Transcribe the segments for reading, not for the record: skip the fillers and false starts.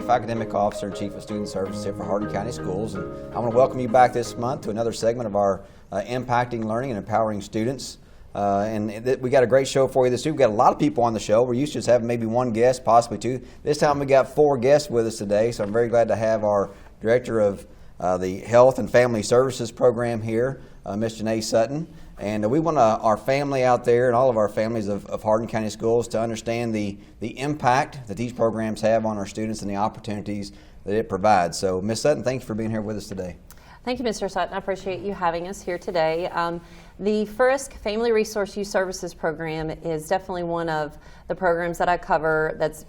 Chief Academic Officer and Chief of Student Services here for Hardin County Schools. And I want to welcome you back this month to another segment of our Impacting Learning and Empowering Students. We got a great show for you this week. We've got a lot of people on the show. We're used to just having maybe one guest, possibly two. This time we got 4 guests with us today, so I'm very glad to have our Director of the Health and Family Services Program here, Ms. Janae Sutton. And we want our family out there and all of our families of Hardin County Schools to understand the impact that these programs have on our students and the opportunities that it provides. So, Ms. Sutton, thank you for being here with us today. Thank you, Mr. Sutton. I appreciate you having us here today. The FRISC Family Resource Youth Services Program is definitely one of the programs that I cover that's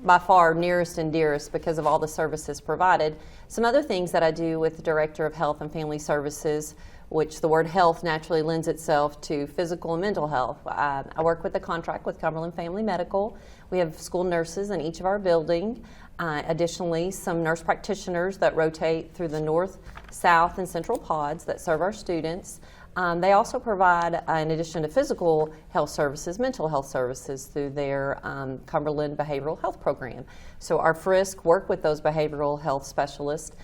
by far nearest and dearest because of all the services provided. Some other things that I do with the Director of Health and Family Services, which the word health naturally lends itself to physical and mental health. I work with a contract with Cumberland Family Medical. We have school nurses in each of our buildings. Additionally, some nurse practitioners that rotate through the north, south, and central pods that serve our students. They also provide, in addition to physical health services, mental health services through their Cumberland Behavioral Health Program. So our FRISC work with those behavioral health specialists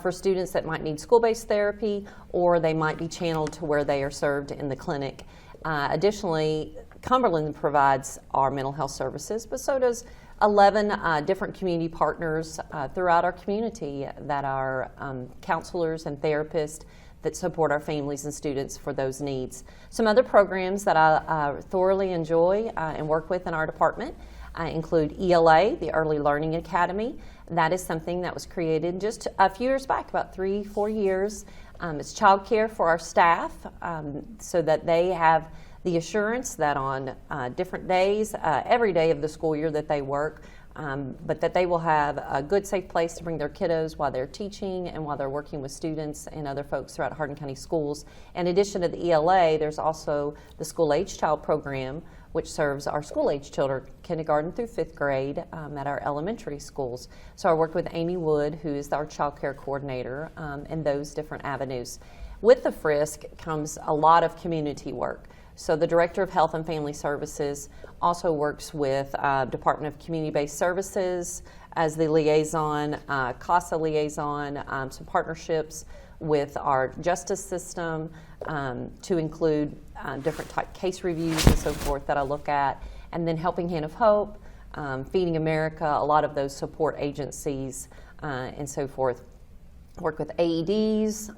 for students that might need school-based therapy, or they might be channeled to where they are served in the clinic. Additionally, Cumberland provides our mental health services, but so does 11 different community partners throughout our community that are counselors and therapists that support our families and students for those needs. Some other programs that I thoroughly enjoy and work with in our department include ELA, the Early Learning Academy. That is something that was created just a few years back, about 3-4 years. It's childcare for our staff so that they have the assurance that on different days, every day of the school year that they work, but that they will have a good, safe place to bring their kiddos while they're teaching and while they're working with students and other folks throughout Hardin County Schools. In addition to the ELA, there's also the School-Age Child Program, which serves our school-age children, kindergarten through 5th grade at our elementary schools. So I work with Amy Wood, who is our child care coordinator, in those different avenues. With the FRISC comes a lot of community work. So the Director of Health and Family Services also works with Department of Community-Based Services as the liaison, CASA liaison, some partnerships with our justice system to include different type case reviews and so forth that I look at, and then Helping Hand of Hope, Feeding America, a lot of those support agencies and so forth. Work with AEDs,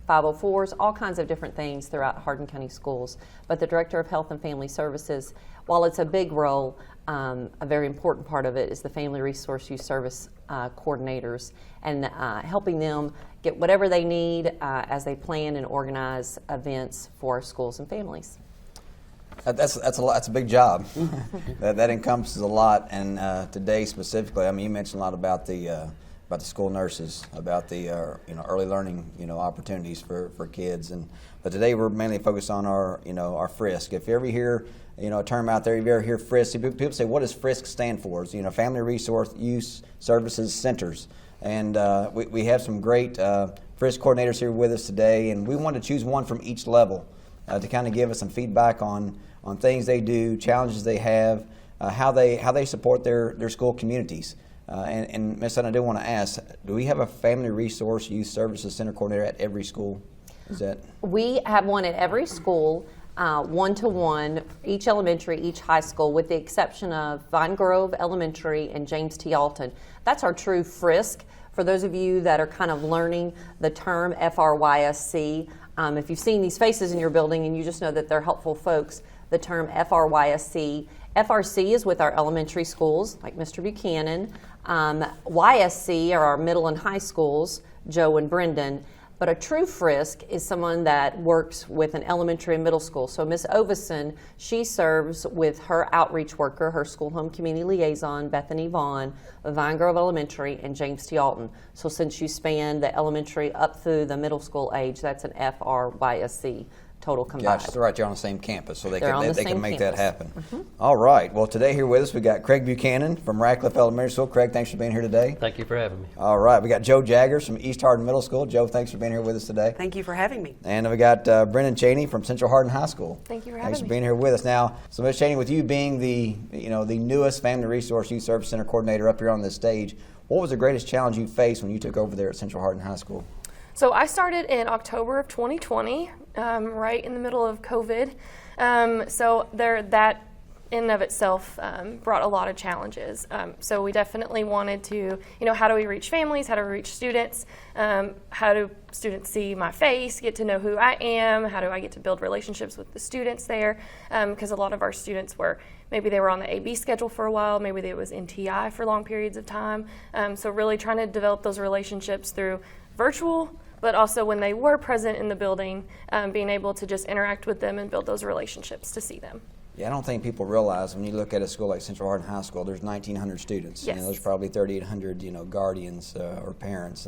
504s, all kinds of different things throughout Hardin County Schools. But the Director of Health and Family Services, while it's a big role, a very important part of it is the Family Resource Youth Service coordinators and helping them get whatever they need as they plan and organize events for our schools and families. That's a lot. That's a big job. that encompasses a lot. And today specifically, I mean, you mentioned a lot about the school nurses, about the early learning opportunities for kids, but today we're mainly focused on our FRISC. If you ever hear a term out there, if you ever hear FRISC, people say, what does FRISC stand for? It's Family Resource Youth Services Centers, and we have some great FRISC coordinators here with us today, and we want to choose one from each level to kind of give us some feedback on things they do, challenges they have, how they support their school communities. And Ms. Sutton, I do want to ask, do we have a Family Resource Youth Services Center coordinator at every school? We have one at every school, one-to-one, each elementary, each high school, with the exception of Vine Grove Elementary and James T. Alton. That's our true FRISC. For those of you that are kind of learning the term FRYSC, if you've seen these faces in your building and you just know that they're helpful folks, the term FRYSC. FRC is with our elementary schools, like Mr. Buchanan. YSC are our middle and high schools, Joe and Brendan. But a true FRISC is someone that works with an elementary and middle school. So Ms. Ovison, she serves with her outreach worker, her school home community liaison, Bethany Vaughn, of Vine Grove Elementary and James T. Alton. So since you span the elementary up through the middle school age, that's an FRYSC. Total combined. Gotcha. So right, you're on the same campus, so they can make campus. that happen. Mm-hmm. All right. Well, today here with us, we got Craig Buchanan from Radcliffe Elementary School. Craig, thanks for being here today. Thank you for having me. All right. We got Joe Jaggers from East Hardin Middle School. Joe, thanks for being here with us today. Thank you for having me. And we got Brendan Cheney from Central Hardin High School. Thank you for having me. Thanks for being here with us. Now, so Ms. Cheney, with you being the newest Family Resource Youth Service Center coordinator up here on this stage, What was the greatest challenge you faced when you took over there at Central Hardin High School? So I started in October of 2020, right in the middle of COVID. So that in and of itself brought a lot of challenges. So we definitely wanted to, how do we reach families? How do we reach students? How do students see my face, get to know who I am? How do I get to build relationships with the students there? Because a lot of our students maybe they were on the AB schedule for a while, maybe they was in TI for long periods of time. So really trying to develop those relationships through virtual, but also when they were present in the building, being able to just interact with them and build those relationships to see them. Yeah, I don't think people realize when you look at a school like Central Hardin High School, there's 1,900 students. Yes. There's probably 3,800, guardians or parents,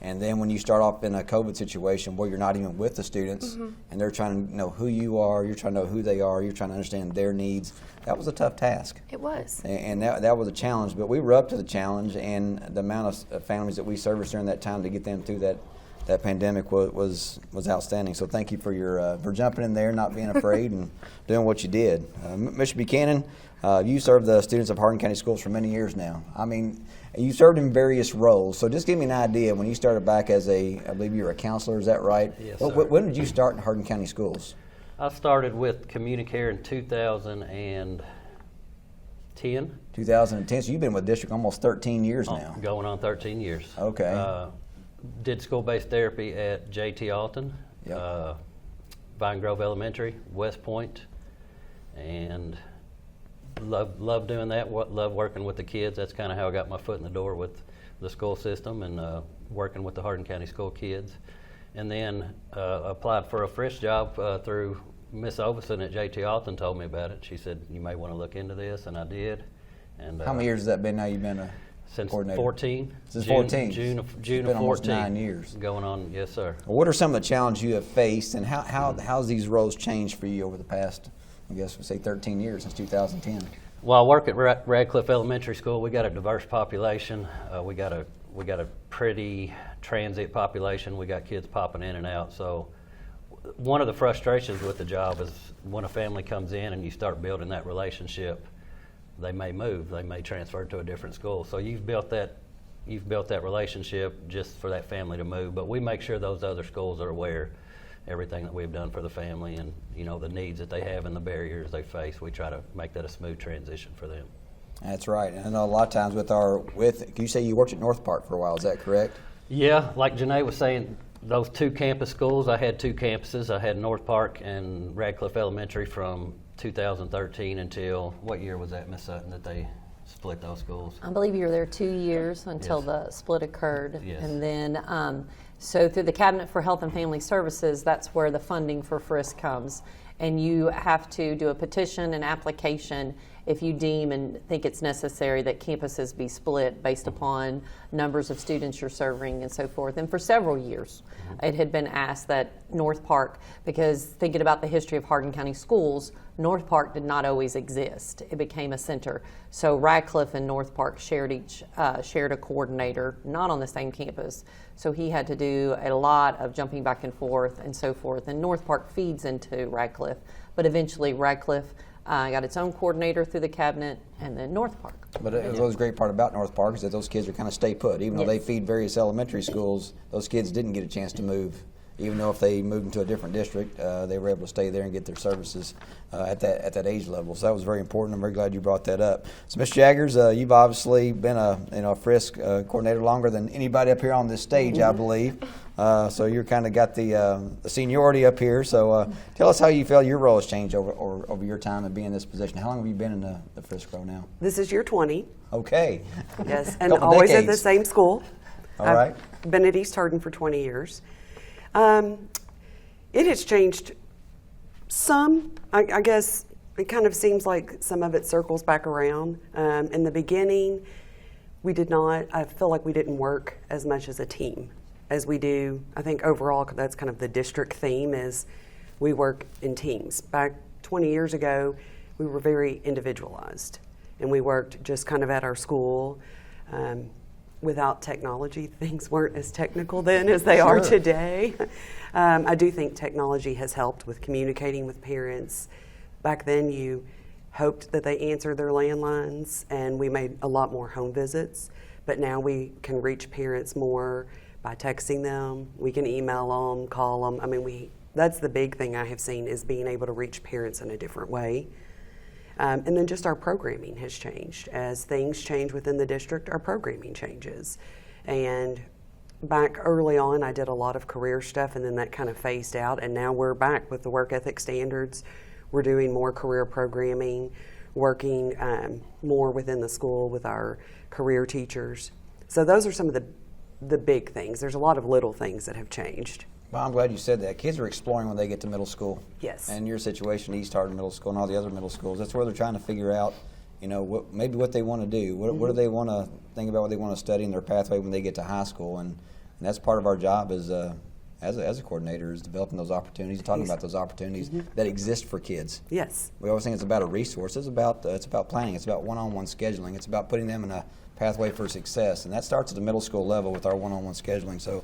and then when you start off in a COVID situation where you're not even with the students, and they're trying to know who you are, you're trying to know who they are, you're trying to understand their needs. That was a tough task. It was. And that was a challenge, but we were up to the challenge, and the amount of families that we serviced during that time to get them through that pandemic was outstanding. So thank you for jumping in there, not being afraid, and doing what you did. Mr. Buchanan, you served the students of Hardin County Schools for many years now. I mean, you served in various roles. So just give me an idea, when you started back as I believe you were a counselor, is that right? Yes, sir. When did you start in Hardin County Schools? I started with Communicare in 2010. 2010. So you've been with the district almost 13 years now. Going on 13 years. Okay. Did school-based therapy at J.T. Alton, Yep. Vine Grove Elementary, West Point, and love doing that. Love working with the kids. That's kind of how I got my foot in the door with the school system and working with the Hardin County School kids. And then applied for a Frisk job through Miss Overson at J.T. Alton. Told me about it. She said, you may want to look into this, and I did. And How many years has that been now you've been a since coordinator? 14. Since 14. June It's of been 14. almost 9 years. Going on, yes, sir. Well, what are some of the challenges you have faced, and how's these roles changed for you over the past, I guess, say 13 years since 2010? Well, I work at Radcliffe Elementary School. We got a diverse population. We got a pretty transient population. We got kids popping in and out. So one of the frustrations with the job is when a family comes in and you start building that relationship, they may move. They may transfer to a different school. So you've built that relationship just for that family to move. But we make sure those other schools are aware everything that we've done for the family, and the needs that they have and the barriers they face. We try to make that a smooth transition for them. That's right. And I know a lot of times you say you worked at North Park for a while, is that correct? Yeah, like Janae was saying, those two campus schools, I had two campuses. I had North Park and Radcliffe Elementary from 2013 until, what year was that, Miss Sutton, that they split those schools? I believe you were there 2 years until Yes. the split occurred. Yes. And then, so through the Cabinet for Health and Family Services, that's where the funding for Frisk comes. And you have to do a petition and application if you deem and think it's necessary that campuses be split based upon numbers of students you're serving and so forth. And for several years, it had been asked that North Park, because thinking about the history of Hardin County Schools, North Park did not always exist. It became a center. So Radcliffe and North Park shared a coordinator, not on the same campus. So he had to do a lot of jumping back and forth and so forth. And North Park feeds into Radcliffe, but eventually Radcliffe got its own coordinator through the cabinet, and then North Park. But it was a great part about North Park is that those kids are kind of stay put. Even though they feed various elementary schools, those kids didn't get a chance to move. Even though if they moved into a different district, they were able to stay there and get their services at that age level. So that was very important. I'm very glad you brought that up. So, Ms. Jaggers, you've obviously been a Frisk coordinator longer than anybody up here on this stage, I believe. So you're kind of got the seniority up here. So tell us how you feel your role has changed over your time and being in this position. How long have you been in the Frisk role now? This is year 20. Okay. Yes, and Couple always at the decades. same school. All right. I've been at East Hardin for 20 years. It has changed some. I guess it kind of seems like some of it circles back around. In the beginning, I feel like we didn't work as much as a team as we do. I think overall that's kind of the district theme is we work in teams. Back 20 years ago, we were very individualized, and we worked just kind of at our school. Without technology, things weren't as technical then as they are today. I do think technology has helped with communicating with parents. Back then, you hoped that they answered their landlines, and we made a lot more home visits. but now we can reach parents more by texting them. We can email them, call them. I mean, that's the big thing I have seen, is being able to reach parents in a different way. And then just our programming has changed. As things change within the district, our programming changes. And back early on, I did a lot of career stuff, and then that kind of phased out. And now we're back with the work ethic standards. We're doing more career programming, working more within the school with our career teachers. So those are some of the big things. There's a lot of little things that have changed. Well, I'm glad you said that. Kids are exploring when they get to middle school. Yes. And your situation, East Hardin Middle School and all the other middle schools, that's where they're trying to figure out, maybe what they want to do. What do they want to think about, what they want to study in their pathway when they get to high school. And that's part of our job as a coordinator, is developing those opportunities, talking about those opportunities that exist for kids. Yes. We always think it's about a resource. It's about planning. It's about one-on-one scheduling. It's about putting them in a pathway for success. And that starts at the middle school level with our one-on-one scheduling. So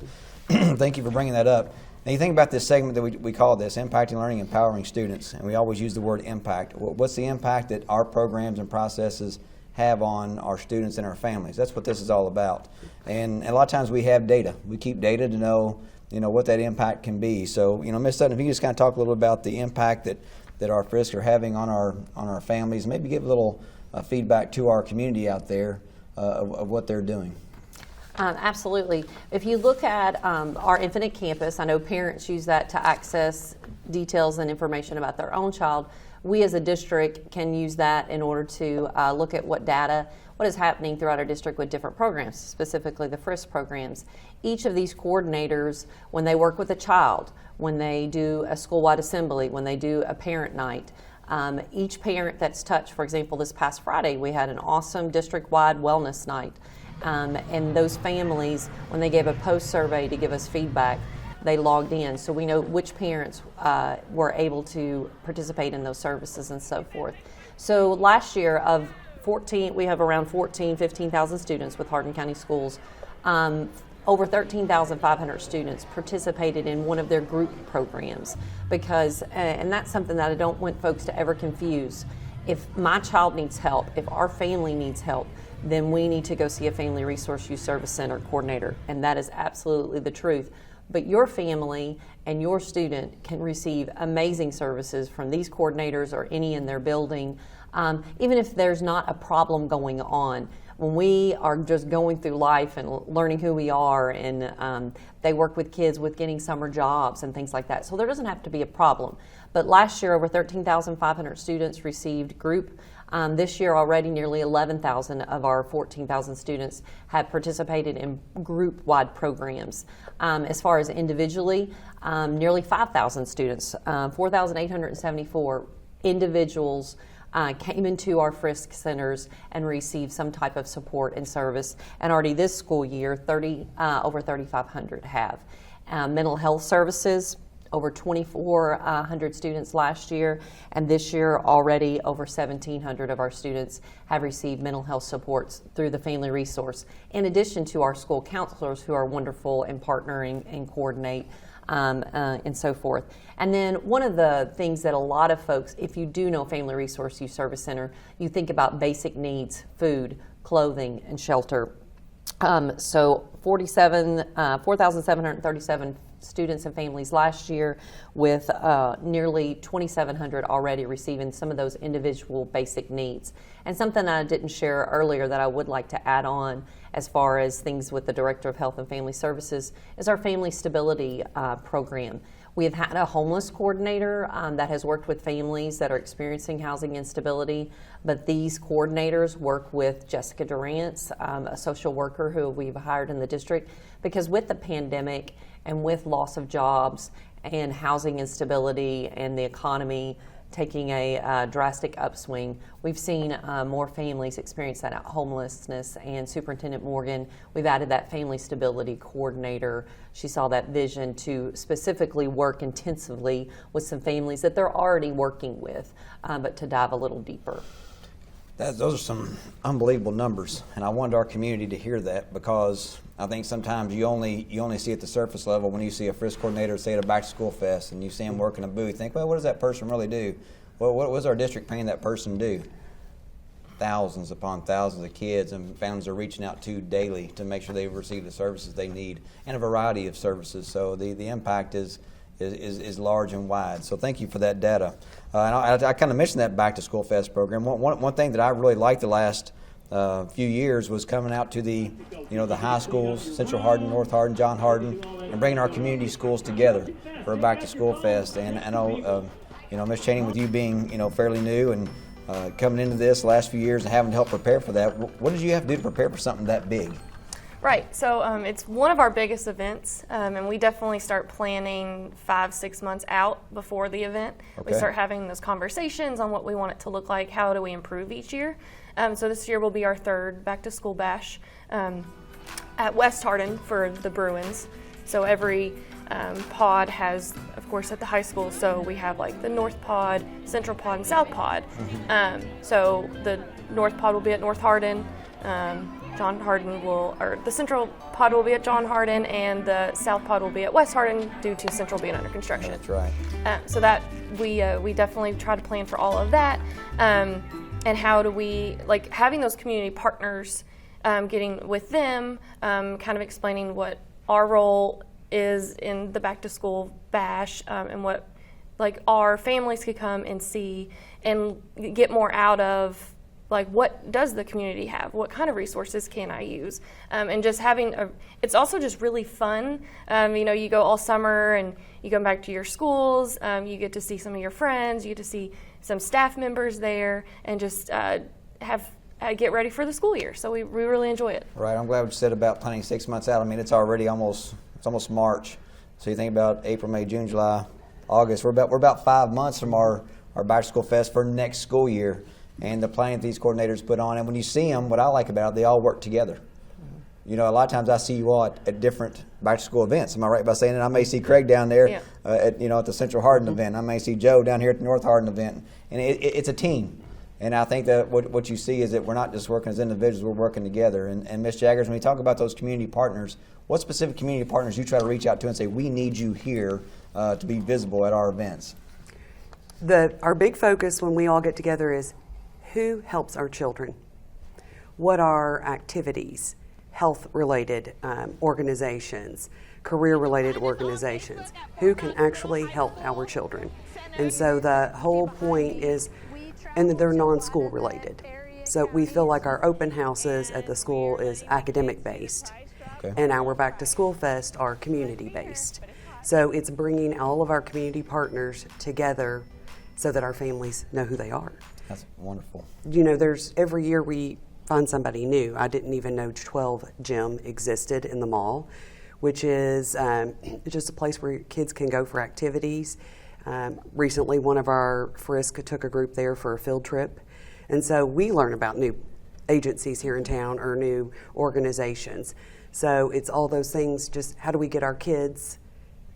thank you for bringing that up. Now, you think about this segment that we call this, Impacting Learning, Empowering Students, and we always use the word impact. What's the impact that our programs and processes have on our students and our families? That's what this is all about. And a lot of times we have data. We keep data to know what that impact can be. So, Ms. Sutton, if you can just kind of talk a little about the impact that our FRISC are having on our families, maybe give a little feedback to our community out there of what they're doing. Absolutely. If you look at our Infinite Campus, I know parents use that to access details and information about their own child. We as a district can use that in order to look at what is happening throughout our district with different programs, specifically the FRISC programs. Each of these coordinators, when they work with a child, when they do a school-wide assembly, when they do a parent night, each parent that's touched, for example, this past Friday, we had an awesome district-wide wellness night. And those families, when they gave a post survey to give us feedback, they logged in, so we know which parents were able to participate in those services and so forth. So last year we have around 15,000 students with Hardin County Schools. Over 13,500 students participated in one of their group programs because, and that's something that I don't want folks to ever confuse. If my child needs help, if our family needs help, then we need to go see a Family Resource Youth Service Center coordinator, and that is absolutely the truth. But your family and your student can receive amazing services from these coordinators or any in their building, even if there's not a problem going on. When we are just going through life and learning who we are, and they work with kids with getting summer jobs and things like that. So there doesn't have to be a problem. But last year, over 13,500 students received group. This year already, nearly 11,000 of our 14,000 students have participated in group-wide programs. As far as individually, nearly 5,000 students, 4,874 individuals came into our FRISC centers and received some type of support and service. And already this school year, over 3,500 have. Mental health services, over 2,400 students last year, and this year already over 1,700 of our students have received mental health supports through the Family Resource, in addition to our school counselors who are wonderful and partnering and coordinate and so forth. And then one of the things that a lot of folks, if you do know Family Resource Youth Service Center, you think about basic needs, food, clothing, and shelter. So 4,737 students and families last year, with nearly 2,700 already receiving some of those individual basic needs. And something I didn't share earlier that I would like to add on as far as things with the Director of Health and Family Services is our Family Stability Program. We have had a homeless coordinator that has worked with families that are experiencing housing instability, but these coordinators work with Jessica Durant's, a social worker who we've hired in the district, because with the pandemic and with loss of jobs and housing instability and the economy taking a drastic upswing, we've seen more families experience that homelessness. And Superintendent Morgan, we've added that Family Stability Coordinator. She saw that vision to specifically work intensively with some families that they're already working with, but to dive a little deeper. Those are some unbelievable numbers, and I wanted our community to hear that, because I think sometimes you only see at the surface level when you see a FRISC coordinator, say at a back-to-school fest, and you see them working a booth. Think, well, what does that person really do? Well, what was our district paying that person to do? thousands upon thousands of kids and families are reaching out to daily to make sure they receive the services they need and a variety of services. So the impact is large and wide. So thank you for that data. And I kind of mentioned that Back to School Fest program. One thing that I really liked the last few years was coming out to the high schools, Central Hardin, North Hardin, John Hardin, and bringing our community schools together for a Back to School Fest. And I know, Ms. Channing, with you being fairly new and coming into this the last few years and having to help prepare for that, what did you have to do to prepare for something that big? Right, so it's one of our biggest events, and we definitely start planning 5-6 months out before the event. Okay. We start having those conversations on what we want it to look like, how do we improve each year. So this year will be our third Back to School Bash at West Hardin for the Bruins. So every pod has, of course, at the high school, so we have like the North Pod, Central Pod, and South Pod. So the North Pod will be at North Hardin. John Hardin the Central Pod will be at John Hardin, and the South Pod will be at West Hardin due to Central being under construction. That's right. So that we definitely try to plan for all of that. And how do we, like, having those community partners, getting with them, kind of explaining what our role is in the Back to School Bash, and what, like, our families could come and see and get more out of, like, what does the community have? What kind of resources can I use? And just having it's also just really fun. You go all summer and you go back to your schools, you get to see some of your friends, you get to see some staff members there, and just get ready for the school year. So we really enjoy it. Right, I'm glad what you said about planning 6 months out. I mean, it's already almost March. So you think about April, May, June, July, August. We're about 5 months from our Back to School Fest for next school year. And the planning that these coordinators put on. And when you see them, what I like about it, they all work together. A lot of times I see you all at different Back to School events. Am I right by saying that? I may see Craig down there at the Central Hardin event. I may see Joe down here at the North Hardin event. And it's a team. And I think that what you see is that we're not just working as individuals, we're working together. And Ms. Jaggers, when you talk about those community partners, what specific community partners you try to reach out to and say, we need you here to be visible at our events? Our big focus when we all get together is who helps our children? What are activities, health-related organizations, career-related organizations? Who can actually help our children? And so the whole point is, and they're non-school related. So we feel like our open houses at the school is academic-based, and our Back to School Fest are community-based. So it's bringing all of our community partners together so that our families know who they are. That's wonderful. There's every year we find somebody new. I didn't even know 12 Gym existed in the mall, which is just a place where kids can go for activities. Recently, one of our Frisk took a group there for a field trip. And so we learn about new agencies here in town or new organizations. So it's all those things, just how do we get our kids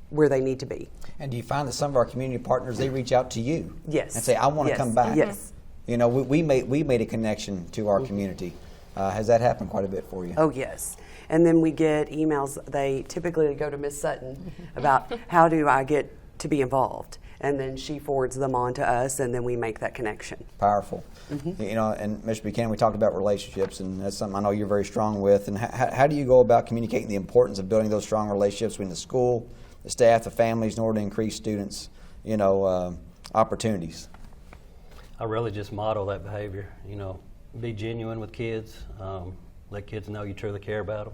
where they need to be. And do you find that some of our community partners, they reach out to you? Yes. And say, I want to come back? Yes. We made a connection to our community. Has that happened quite a bit for you? Oh, yes. And then we get emails. They typically go to Miss Sutton about how do I get to be involved? And then she forwards them on to us, and then we make that connection. Powerful. And Mr. Buchanan, we talked about relationships, and that's something I know you're very strong with. And how do you go about communicating the importance of building those strong relationships between the school, the staff, the families, in order to increase students, opportunities? I really just model that behavior. Be genuine with kids. Let kids know you truly care about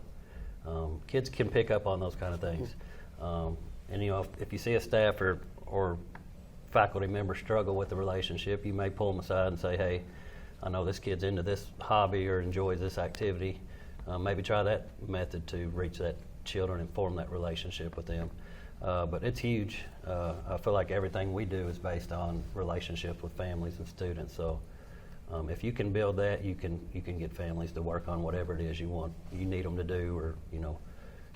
them. Kids can pick up on those kind of things. And if you see a staff or faculty member struggle with the relationship, you may pull them aside and say, hey, I know this kid's into this hobby or enjoys this activity. Maybe try that method to reach that children and form that relationship with them. But it's huge. I feel like everything we do is based on relationships with families and students. So if you can build that, you can get families to work on whatever it is you need them to do, or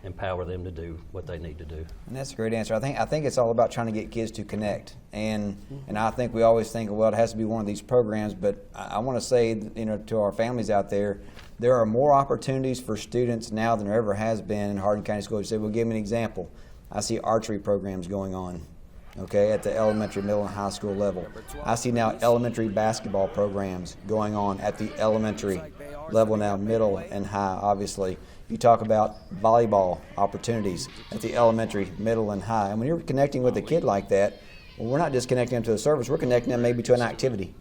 empower them to do what they need to do. And that's a great answer. I think it's all about trying to get kids to connect. And I think we always think, well, it has to be one of these programs. But I want to say, to our families out there, there are more opportunities for students now than there ever has been in Hardin County Schools. You say, well, give me an example. I see archery programs going on. okay, at the elementary, middle, and high school level. I see now elementary basketball programs going on at the elementary level now, middle and high, obviously. You talk about volleyball opportunities at the elementary, middle, and high. And when you're connecting with a kid like that, well, we're not just connecting them to a service, we're connecting them maybe to an activity.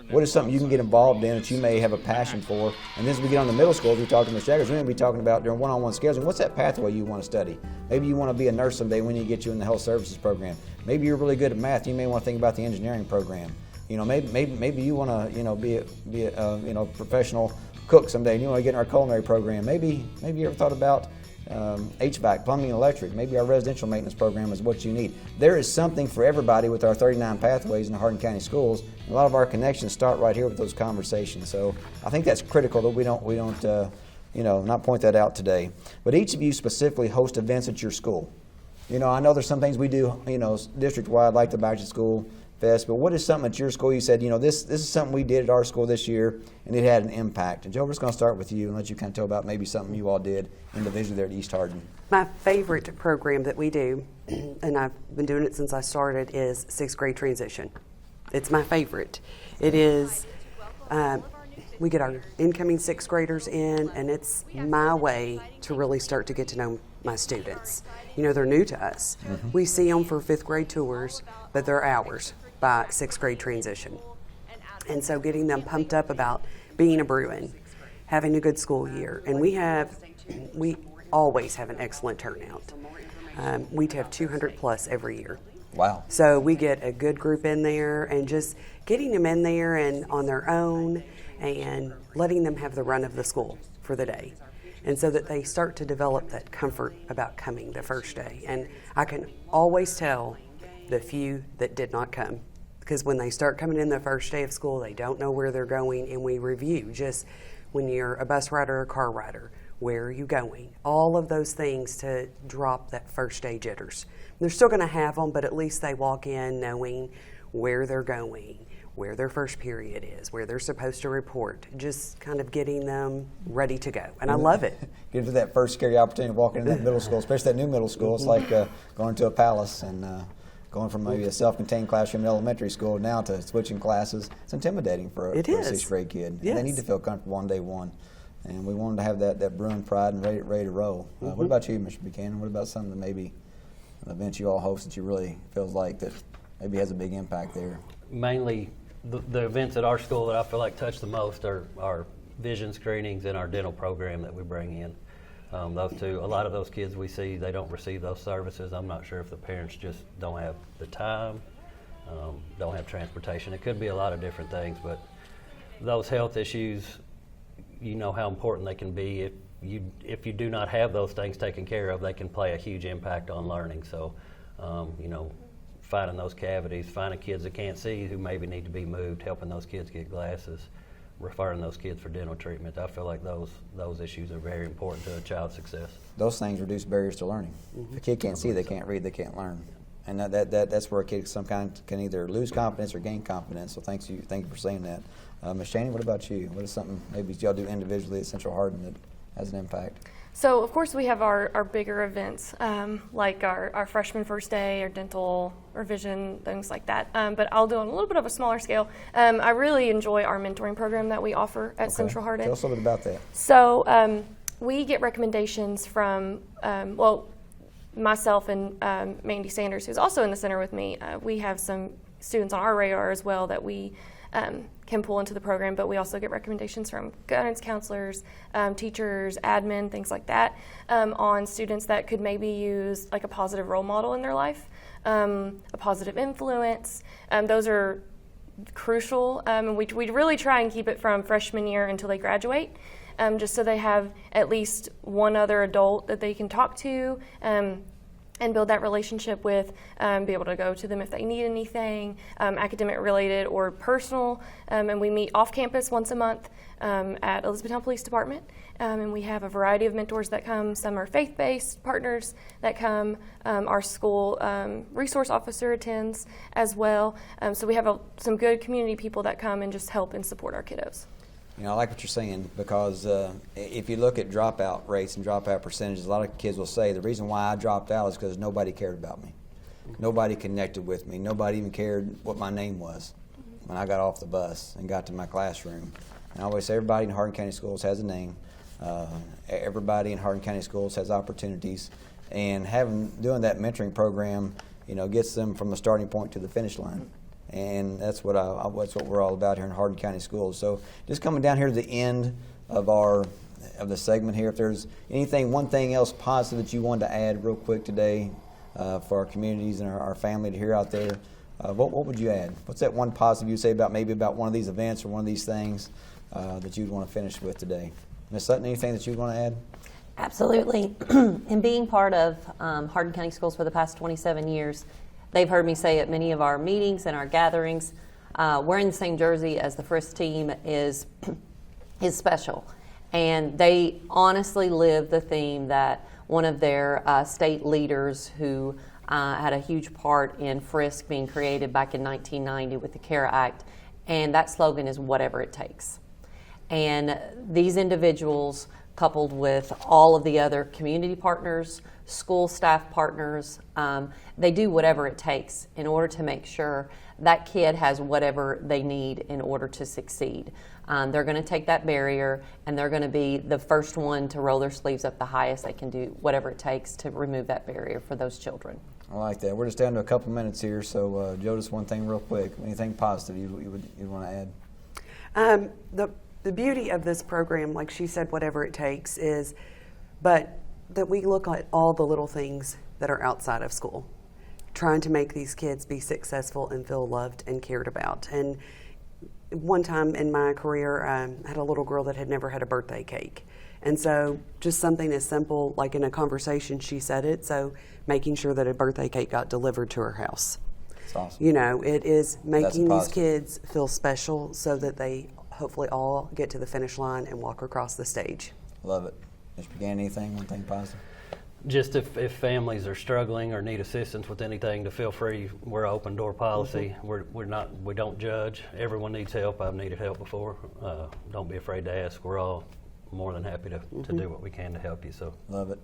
What is something you can get involved in that you may have a passion for? And then as we get on the middle school, as we talk to Ms. Jaggers, we're going to be talking about during one-on-one scheduling, what's that pathway you want to study? Maybe you want to be a nurse someday when you get you in the health services program. Maybe you're really good at math, you may want to think about the engineering program. You know, maybe you want to, you know, be a professional cook someday and you want to get in our culinary program. Maybe you ever thought about HVAC, plumbing and electric. Maybe our residential maintenance program is what you need. There is something for everybody with our 39 pathways in the Hardin County schools. A lot of our connections start right here with those conversations. So I think that's critical that we don't not point that out today. But each of you specifically host events at your school. You know, I know there's some things we do, you know, district-wide, like the Back to School Fest, but what is something at your school you said, you know, this is something we did at our school this year, and it had an impact? And Joe, we're just going to start with you and let you kind of tell about maybe something you all did individually there at East Hardin. My favorite program that we do, and I've been doing it since I started, is 6th grade transition. It's my favorite. It is, we get our incoming 6th graders in, and it's my way to really start to get to know my students. You know, they're new to us. Mm-hmm. We see them for 5th grade tours, but they're ours by 6th grade transition. And so getting them pumped up about being a Bruin, having a good school year. And we always have an excellent turnout. We have 200 plus every year. Wow. So we get a good group in there, and just getting them in there and on their own and letting them have the run of the school for the day. And so that they start to develop that comfort about coming the first day. And I can always tell the few that did not come, because when they start coming in the first day of school, they don't know where they're going, and we review just when you're a bus rider or a car rider, where are you going? All of those things to drop that first day jitters. They're still going to have them, but at least they walk in knowing where they're going, where their first period is, where they're supposed to report, just kind of getting them ready to go. And I love it. Get to that first scary opportunity of walking into that middle school, especially that new middle school. It's like going to a palace and going from maybe a self-contained classroom in elementary school now to switching classes. It's intimidating for a 6th grade kid. Yes. And they need to feel comfortable on day one. And we wanted to have that Bruin pride and ready to roll. What about you, Mr. Buchanan? What about some of the maybe events you all host that you really feels like that maybe has a big impact there? Mainly the events at our school that I feel like touch the most are our vision screenings and our dental program that we bring in. Those two, a lot of those kids we see, they don't receive those services. I'm not sure if the parents just don't have the time, don't have transportation. It could be a lot of different things, but those health issues, you know how important they can be. If you do not have those things taken care of, they can play a huge impact on learning. So, finding those cavities, finding kids that can't see who maybe need to be moved, helping those kids get glasses, referring those kids for dental treatment. I feel like those issues are very important to a child's success. Those things reduce barriers to learning. If a kid can't see, they can't read, they can't learn. And that's where a kid can either lose confidence or gain confidence. So thank you for saying that. Ms. Shannon, what about you? What is something maybe y'all do individually at Central Hardin that has an impact? So, of course, we have our bigger events, like our freshman first day, or dental, or vision, things like that. But I'll do on a little bit of a smaller scale. I really enjoy our mentoring program that we offer at Central Hardin. Tell us a little bit about that. So, we get recommendations from, myself and Mandy Sanders, who's also in the center with me. We have some students on our radar as well that we can pull into the program, but we also get recommendations from guidance counselors, teachers, admin, things like that, on students that could maybe use like a positive role model in their life, a positive influence. Those are crucial, and we really try and keep it from freshman year until they graduate, just so they have at least one other adult that they can talk to, and build that relationship with, be able to go to them if they need anything, academic related or personal. And we meet off campus once a month at Elizabethtown Police Department. And we have a variety of mentors that come. Some are faith-based partners that come. Our school resource officer attends as well. So we have some good community people that come and just help and support our kiddos. You know, I like what you're saying, because if you look at dropout rates and dropout percentages, a lot of kids will say the reason why I dropped out is because nobody cared about me. Nobody connected with me. Nobody even cared what my name was when I got off the bus and got to my classroom. And I always say everybody in Hardin County Schools has a name. Everybody in Hardin County Schools has opportunities. And doing that mentoring program, gets them from the starting point to the finish line. And that's what we're all about here in Hardin County Schools. So just coming down here to the end of the segment here, if there's one thing else positive that you wanted to add real quick today for our communities and our family to hear out there, what would you add? What's that one positive you'd say about one of these events or one of these things that you'd want to finish with today? Ms. Sutton, anything that you'd want to add? Absolutely. In being part of Hardin County Schools for the past 27 years, they've heard me say at many of our meetings and our gatherings, wearing the same jersey as the Frisk team is special. And they honestly live the theme that one of their state leaders who had a huge part in Frisk being created back in 1990 with the CARE Act, and that slogan is whatever it takes. And these individuals, coupled with all of the other community partners, school staff partners, they do whatever it takes in order to make sure that kid has whatever they need in order to succeed. They're going to take that barrier, and they're going to be the first one to roll their sleeves up the highest they can do, whatever it takes to remove that barrier for those children. I like that. We're just down to a couple minutes here, so Joe, just one thing real quick. Anything positive you'd want to add? The beauty of this program, like she said, whatever it takes, is but that we look at all the little things that are outside of school, trying to make these kids be successful and feel loved and cared about. And one time in my career, I had a little girl that had never had a birthday cake. And so just something as simple, like in a conversation, she said it, so making sure that a birthday cake got delivered to her house. That's awesome. It is making these positive. kids feel special so that they hopefully all get to the finish line and walk across the stage. Love it. Mr. Buchanan, one thing positive? Just if families are struggling or need assistance with anything, to feel free. We're an open door policy. We don't judge. Everyone needs help. I've needed help before. Don't be afraid to ask. We're all more than happy to do what we can to help you. So love it.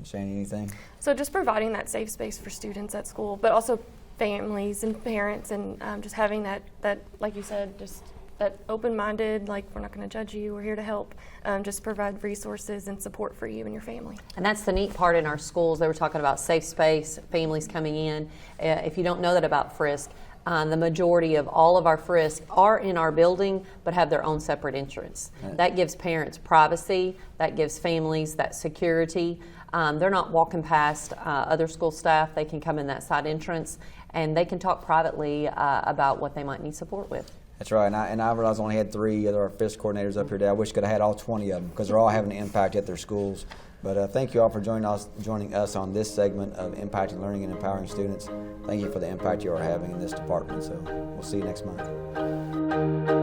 Shane, anything? So just providing that safe space for students at school, but also families and parents, and just having that, like you said, just that open-minded, like, we're not going to judge you, we're here to help, just provide resources and support for you and your family. And that's the neat part in our schools. They were talking about safe space, families coming in. If you don't know that about Frisk, the majority of all of our Frisk are in our building but have their own separate entrance. Right. That gives parents privacy, that gives families that security. They're not walking past other school staff. They can come in that side entrance and they can talk privately about what they might need support with. That's right, and I realized I only had 3 of our Frisk coordinators up here today. I wish I could have had all 20 of them because they're all having an impact at their schools. But thank you all for joining us on this segment of Impacting Learning and Empowering Students. Thank you for the impact you are having in this department. So we'll see you next month.